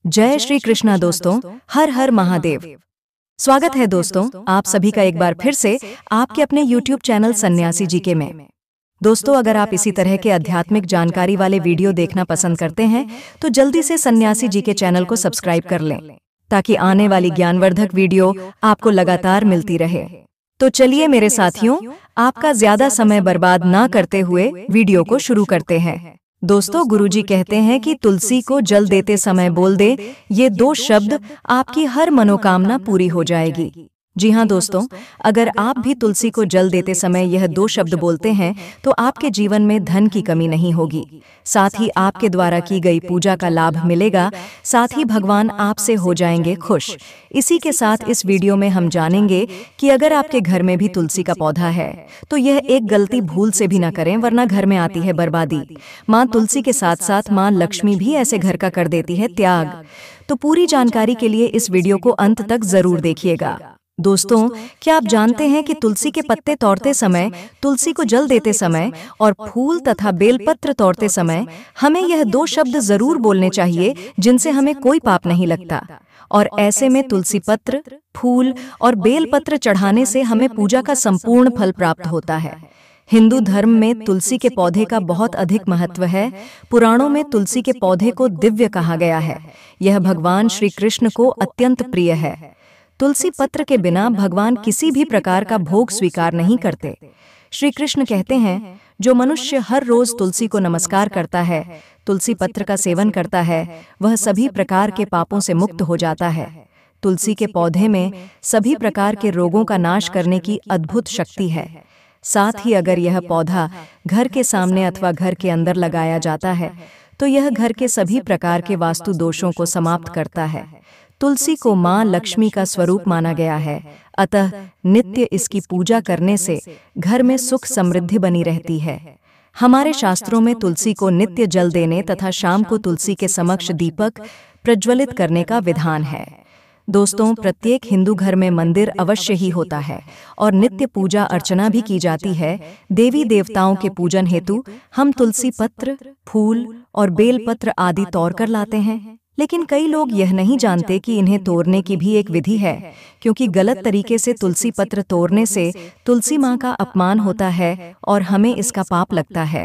जय श्री कृष्णा दोस्तों, हर हर महादेव। स्वागत है दोस्तों आप सभी का एक बार फिर से आपके अपने YouTube चैनल सन्यासी जी के में। दोस्तों, अगर आप इसी तरह के आध्यात्मिक जानकारी वाले वीडियो देखना पसंद करते हैं तो जल्दी से सन्यासी जी के चैनल को सब्सक्राइब कर लें ताकि आने वाली ज्ञानवर्धक वीडियो आपको लगातार मिलती रहे। तो चलिए मेरे साथियों, आपका ज्यादा समय बर्बाद ना करते हुए वीडियो को शुरू करते हैं। दोस्तों, गुरुजी कहते हैं कि तुलसी को जल देते समय बोल दे, ये दो शब्द आपकी हर मनोकामना पूरी हो जाएगी। जी हाँ दोस्तों, अगर आप भी तुलसी को जल देते समय यह दो शब्द बोलते हैं तो आपके जीवन में धन की कमी नहीं होगी, साथ ही आपके द्वारा की गई पूजा का लाभ मिलेगा, साथ ही भगवान आपसे हो जाएंगे खुश। इसी के साथ इस वीडियो में हम जानेंगे कि अगर आपके घर में भी तुलसी का पौधा है तो यह एक गलती भूल से भी न करें, वरना घर में आती है बर्बादी। माँ तुलसी के साथ साथ माँ लक्ष्मी भी ऐसे घर का कर देती है त्याग। तो पूरी जानकारी के लिए इस वीडियो को अंत तक जरूर देखिएगा। दोस्तों, क्या आप जानते हैं कि तुलसी के पत्ते तोड़ते समय, तुलसी को जल देते समय और फूल तथा बेलपत्र तोड़ते समय हमें यह दो शब्द जरूर बोलने चाहिए जिनसे हमें कोई पाप नहीं लगता। और ऐसे में तुलसी पत्र, फूल और बेलपत्र चढ़ाने से हमें पूजा का संपूर्ण फल प्राप्त होता है। हिंदू धर्म में तुलसी के पौधे का बहुत अधिक महत्व है। पुराणों में तुलसी के पौधे को दिव्य कहा गया है। यह भगवान श्री कृष्ण को अत्यंत प्रिय है। तुलसी पत्र के बिना भगवान किसी भी प्रकार का भोग स्वीकार नहीं करते। श्री कृष्ण कहते हैं, जो मनुष्य हर रोज तुलसी को नमस्कार करता है, तुलसी पत्र का सेवन करता है, वह सभी प्रकार के पापों से मुक्त हो जाता है। तुलसी के पौधे में सभी प्रकार के रोगों का नाश करने की अद्भुत शक्ति है। साथ ही अगर यह पौधा घर के सामने अथवा घर के अंदर लगाया जाता है तो यह घर के सभी प्रकार के वास्तु दोषों को समाप्त करता है। तुलसी को माँ लक्ष्मी का स्वरूप माना गया है, अतः नित्य इसकी पूजा करने से घर में सुख समृद्धि बनी रहती है। हमारे शास्त्रों में तुलसी को नित्य जल देने तथा शाम को तुलसी के समक्ष दीपक प्रज्वलित करने का विधान है। दोस्तों, प्रत्येक हिंदू घर में मंदिर अवश्य ही होता है और नित्य पूजा अर्चना भी की जाती है। देवी देवताओं के पूजन हेतु हम तुलसी पत्र, फूल और बेलपत्र आदि तोड़ कर लाते हैं, लेकिन कई लोग यह नहीं जानते कि इन्हें तोड़ने की भी एक विधि है, क्योंकि गलत तरीके से तुलसी पत्र तोड़ने से तुलसी माँ का अपमान होता है और हमें इसका पाप लगता है।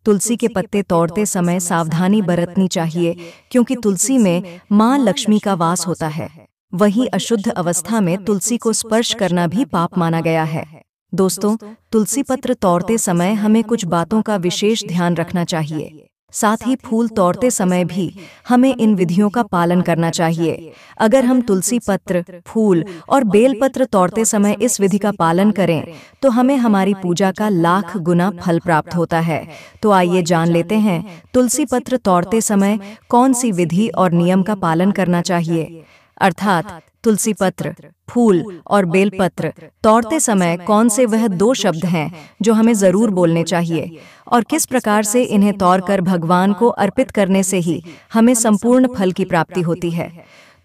तुलसी के पत्ते तोड़ते समय सावधानी बरतनी चाहिए, क्योंकि तुलसी में माँ लक्ष्मी का वास होता है। वहीं अशुद्ध अवस्था में तुलसी को स्पर्श करना भी पाप माना गया है। दोस्तों, तुलसी पत्र तोड़ते समय हमें कुछ बातों का विशेष ध्यान रखना चाहिए। साथ ही फूल तोड़ते समय भी हमें इन विधियों का पालन करना चाहिए। अगर हम तुलसी पत्र, फूल और बेलपत्र तोड़ते समय इस विधि का पालन करें तो हमें हमारी पूजा का लाख गुना फल प्राप्त होता है। तो आइए जान लेते हैं तुलसी पत्र तोड़ते समय कौन सी विधि और नियम का पालन करना चाहिए। अर्थात तुलसी पत्र, फूल और बेलपत्र तोड़ते समय कौन से वह दो शब्द हैं जो हमें जरूर बोलने चाहिए और किस प्रकार से इन्हें तोड़कर भगवान को अर्पित करने से ही हमें संपूर्ण फल की प्राप्ति होती है।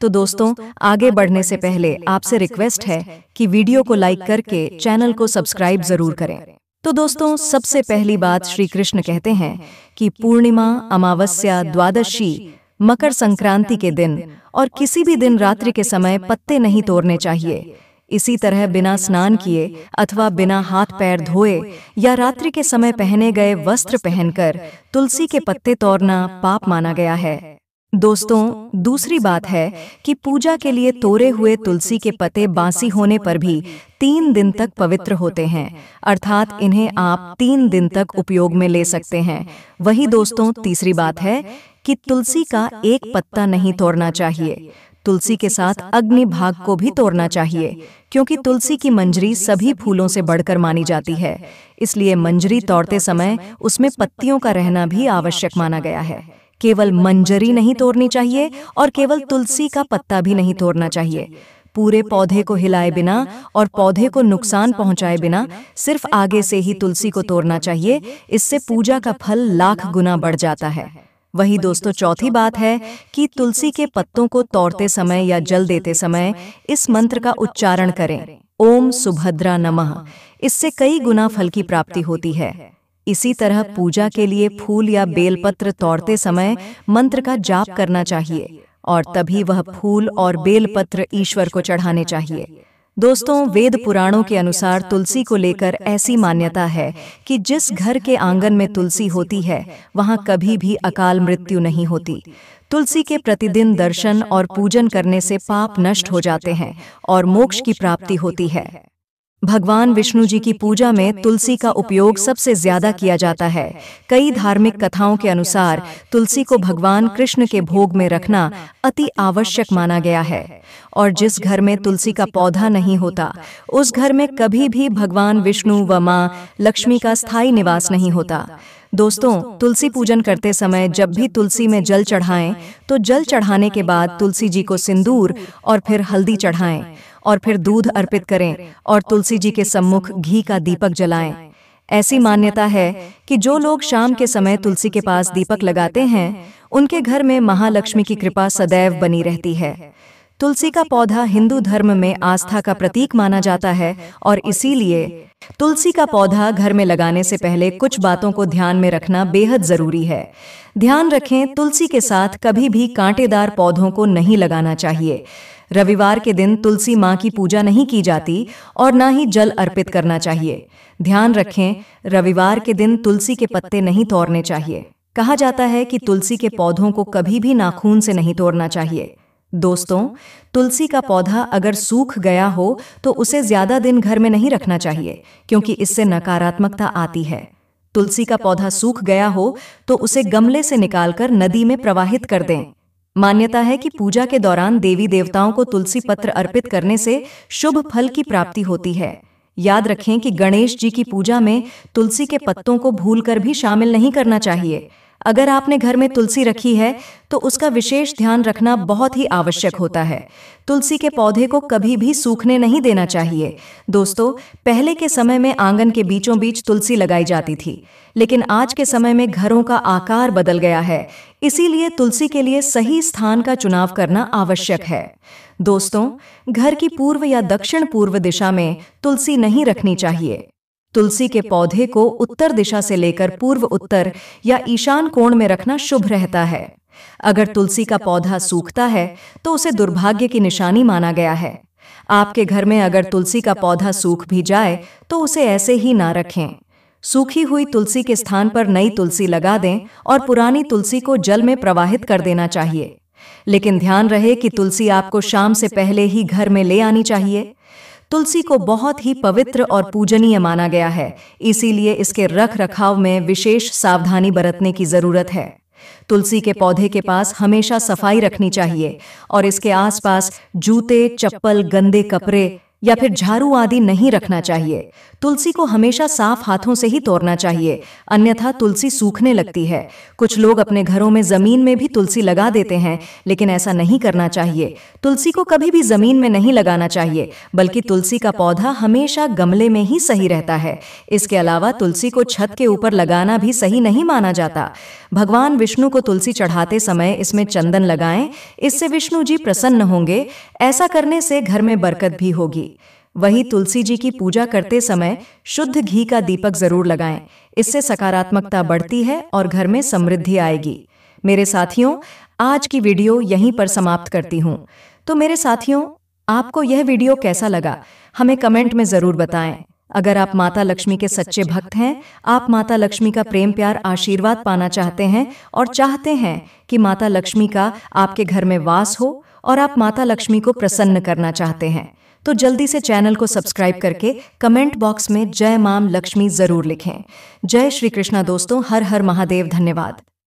तो दोस्तों, आगे बढ़ने से पहले आपसे रिक्वेस्ट है कि वीडियो को लाइक करके चैनल को सब्सक्राइब जरूर करें। तो दोस्तों, सबसे पहली बात श्री कृष्ण कहते हैं कि पूर्णिमा, अमावस्या, द्वादशी, मकर संक्रांति के दिन और किसी भी दिन रात्रि के समय पत्ते नहीं तोड़ने चाहिए। इसी तरह बिना स्नान किए अथवा बिना हाथ पैर धोए या रात्रि के समय पहने गए वस्त्र पहनकर तुलसी के पत्ते तोड़ना पाप माना गया है। दोस्तों, दूसरी बात है कि पूजा के लिए तोड़े हुए तुलसी के पत्ते बासी होने पर भी 3 दिन तक पवित्र होते हैं, अर्थात इन्हें आप 3 दिन तक उपयोग में ले सकते हैं। वही दोस्तों, तीसरी बात है कि तुलसी का एक पत्ता नहीं तोड़ना चाहिए। तुलसी के साथ अग्नि भाग को भी तोड़ना चाहिए, क्योंकि तुलसी की मंजरी सभी फूलों से बढ़कर मानी जाती है। इसलिए मंजरी तोड़ते समय उसमें पत्तियों का रहना भी आवश्यक माना गया है। केवल मंजरी नहीं तोड़नी चाहिए और केवल तुलसी का पत्ता भी नहीं तोड़ना चाहिए। पूरे पौधे को हिलाए बिना और पौधे को नुकसान पहुंचाए बिना सिर्फ आगे से ही तुलसी को तोड़ना चाहिए। इससे पूजा का फल लाख गुना बढ़ जाता है। वही दोस्तों, चौथी बात है कि तुलसी के पत्तों को तोड़ते समय या जल देते समय इस मंत्र का उच्चारण करें, ओम सुभद्रा नमः। इससे कई गुना फल की प्राप्ति होती है। इसी तरह पूजा के लिए फूल या बेलपत्र तोड़ते समय मंत्र का जाप करना चाहिए। और तभी वह फूल और बेलपत्र ईश्वर को चढ़ाने चाहिए। दोस्तों, वेद पुराणों के अनुसार तुलसी को लेकर ऐसी मान्यता है कि जिस घर के आंगन में तुलसी होती है वहां कभी भी अकाल मृत्यु नहीं होती। तुलसी के प्रतिदिन दर्शन और पूजन करने से पाप नष्ट हो जाते हैं और मोक्ष की प्राप्ति होती है। भगवान विष्णु जी की पूजा में तुलसी का उपयोग सबसे ज्यादा किया जाता है। कई धार्मिक कथाओं के अनुसार तुलसी को भगवान कृष्ण के भोग में रखना अति आवश्यक माना गया है और जिस घर में तुलसी का पौधा नहीं होता उस घर में कभी भी भगवान विष्णु व मां लक्ष्मी का स्थायी निवास नहीं होता। दोस्तों, तुलसी पूजन करते समय जब भी तुलसी में जल चढ़ाएं तो जल चढ़ाने के बाद तुलसी जी को सिंदूर और फिर हल्दी चढ़ाएं और फिर दूध अर्पित करें और तुलसी जी के सम्मुख घी का दीपक जलाएं। ऐसी मान्यता है कि जो लोग शाम के समय तुलसी के पास दीपक लगाते हैं उनके घर में महालक्ष्मी की कृपा सदैव बनी रहती है। तुलसी का पौधा हिंदू धर्म में आस्था का प्रतीक माना जाता है और इसीलिए तुलसी का पौधा घर में लगाने से पहले कुछ बातों को ध्यान में रखना बेहद जरूरी है। ध्यान रखें, तुलसी के साथ कभी भी कांटेदार पौधों को नहीं लगाना चाहिए। रविवार के दिन तुलसी मां की पूजा नहीं की जाती और न ही जल अर्पित करना चाहिए। ध्यान रखें, रविवार के दिन तुलसी के पत्ते नहीं तोड़ने चाहिए। कहा जाता है कि तुलसी के पौधों को कभी भी नाखून से नहीं तोड़ना चाहिए। दोस्तों, तुलसी का पौधा अगर सूख गया हो तो उसे ज्यादा दिन घर में नहीं रखना चाहिए क्योंकि इससे नकारात्मकता आती है। तुलसी का पौधा सूख गया हो तो उसे गमले से निकालकर नदी में प्रवाहित कर दें। मान्यता है कि पूजा के दौरान देवी देवताओं को तुलसी पत्र अर्पित करने से शुभ फल की प्राप्ति होती है। याद रखें कि गणेश जी की पूजा में तुलसी के पत्तों को भूलकर भी शामिल नहीं करना चाहिए। अगर आपने घर में तुलसी रखी है तो उसका विशेष ध्यान रखना बहुत ही आवश्यक होता है। तुलसी के पौधे को कभी भी सूखने नहीं देना चाहिए। दोस्तों, पहले के समय में आंगन के बीचों बीच तुलसी लगाई जाती थी, लेकिन आज के समय में घरों का आकार बदल गया है, इसीलिए तुलसी के लिए सही स्थान का चुनाव करना आवश्यक है। दोस्तों, घर की पूर्व या दक्षिण पूर्व दिशा में तुलसी नहीं रखनी चाहिए। तुलसी के पौधे को उत्तर दिशा से लेकर पूर्व उत्तर या ईशान कोण में रखना शुभ रहता है। अगर तुलसी का पौधा सूखता है तो उसे दुर्भाग्य की निशानी माना गया है। आपके घर में अगर तुलसी का पौधा सूख भी जाए तो उसे ऐसे ही ना रखें। सूखी हुई तुलसी के स्थान पर नई तुलसी लगा दें और पुरानी तुलसी को जल में प्रवाहित कर देना चाहिए। लेकिन ध्यान रहे कि तुलसी आपको शाम से पहले ही घर में ले आनी चाहिए। तुलसी को बहुत ही पवित्र और पूजनीय माना गया है, इसीलिए इसके रख रखाव में विशेष सावधानी बरतने की जरूरत है। तुलसी के पौधे के पास हमेशा सफाई रखनी चाहिए और इसके आसपास जूते, चप्पल, गंदे कपड़े या फिर झाड़ू आदि नहीं रखना चाहिए। तुलसी को हमेशा साफ हाथों से ही तोड़ना चाहिए, अन्यथा तुलसी सूखने लगती है। कुछ लोग अपने घरों में जमीन में भी तुलसी लगा देते हैं, लेकिन ऐसा नहीं करना चाहिए। तुलसी को कभी भी जमीन में नहीं लगाना चाहिए, बल्कि तुलसी का पौधा हमेशा गमले में ही सही रहता है। इसके अलावा तुलसी को छत के ऊपर लगाना भी सही नहीं माना जाता। भगवान विष्णु को तुलसी चढ़ाते समय इसमें चंदन लगाएं, इससे विष्णु जी प्रसन्न होंगे। ऐसा करने से घर में बरकत भी होगी। वही तुलसी जी की पूजा करते समय शुद्ध घी का दीपक जरूर लगाएं, इससे सकारात्मकता बढ़ती है और घर में समृद्धि आएगी। मेरे साथियों, आज की वीडियो यहीं पर समाप्त करती हूं। तो मेरे साथियों, आपको यह वीडियो कैसा लगा हमें कमेंट में जरूर बताएं। अगर आप माता लक्ष्मी के सच्चे भक्त हैं, आप माता लक्ष्मी का प्रेम प्यार आशीर्वाद पाना चाहते हैं और चाहते हैं कि माता लक्ष्मी का आपके घर में वास हो और आप माता लक्ष्मी को प्रसन्न करना चाहते हैं, तो जल्दी से चैनल को सब्सक्राइब करके कमेंट बॉक्स में जय मां लक्ष्मी जरूर लिखें। जय श्री कृष्णा दोस्तों, हर हर महादेव। धन्यवाद।